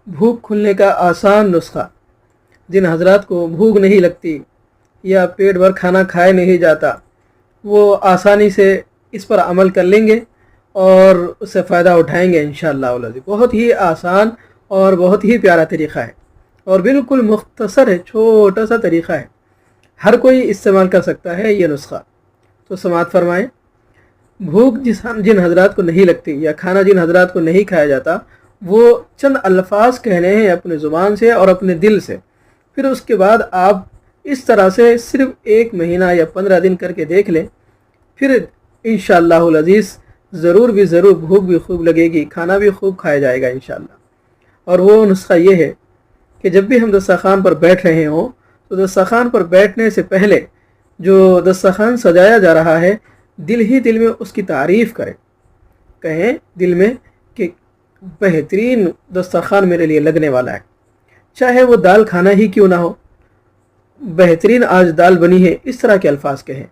بھوک کھلنے کا آسان نسخہ، جن حضرات کو بھوک نہیں لگتی یا پیٹ بھر کھانا کھائے نہیں جاتا، وہ آسانی سے اس پر عمل کر لیں گے اور اس سے فائدہ اٹھائیں گے انشاءاللہ العزیز۔ بہت ہی آسان اور بہت ہی پیارا طریقہ ہے اور بالکل مختصر ہے، چھوٹا سا طریقہ ہے، ہر کوئی استعمال کر سکتا ہے یہ نسخہ۔ تو سماعت فرمائیں، بھوک جن حضرات کو نہیں لگتی یا کھانا جن حضرات کو نہیں کھایا جاتا، وہ چند الفاظ کہنے ہیں اپنے زبان سے اور اپنے دل سے، پھر اس کے بعد آپ اس طرح سے صرف 1 مہینہ یا 15 دن کر کے دیکھ لیں، پھر انشاءاللہ العزیز ضرور بھی ضرور بھوک بھی خوب لگے گی، کھانا بھی خوب کھایا جائے گا انشاءاللہ۔ اور وہ نسخہ یہ ہے کہ جب بھی ہم دسترخوان پر بیٹھ رہے ہوں تو دسترخوان پر بیٹھنے سے پہلے جو دسترخوان سجایا جا رہا ہے، دل ہی دل میں اس کی تعریف کریں، کہیں دل میں کہ بہترین دسترخوان میرے لیے لگنے والا ہے، چاہے وہ دال کھانا ہی کیوں نہ ہو، بہترین آج دال بنی ہے، اس طرح کے الفاظ کہیں۔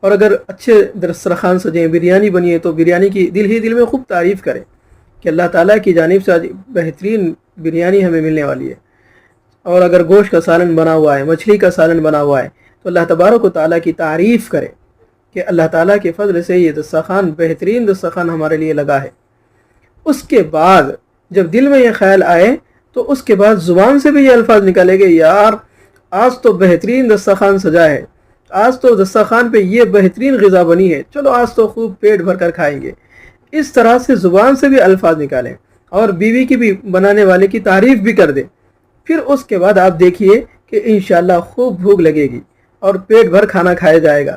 اور اگر اچھے دسترخوان سجیں، بریانی بنی ہے تو بریانی کی دل ہی دل میں خوب تعریف کریں کہ اللہ تعالیٰ کی جانب سے آج بہترین بریانی ہمیں ملنے والی ہے۔ اور اگر گوشت کا سالن بنا ہوا ہے، مچھلی کا سالن بنا ہوا ہے، تو اللہ تبارک و تعالیٰ کی تعریف کریں کہ اللہ تعالیٰ کے فضل سے یہ دسترخوان بہترین دسترخوان ہمارے لیے لگا ہے۔ اس کے بعد جب دل میں یہ خیال آئے تو اس کے بعد زبان سے بھی یہ الفاظ نکالے گے، یار آج تو بہترین دسترخوان سجا ہے، آج تو دسترخوان پہ یہ بہترین غذا بنی ہے، چلو آج تو خوب پیٹ بھر کر کھائیں گے۔ اس طرح سے زبان سے بھی الفاظ نکالیں اور بیوی کی بھی، بنانے والے کی تعریف بھی کر دیں۔ پھر اس کے بعد آپ دیکھیے کہ انشاءاللہ خوب بھوک لگے گی اور پیٹ بھر کھانا کھایا جائے گا۔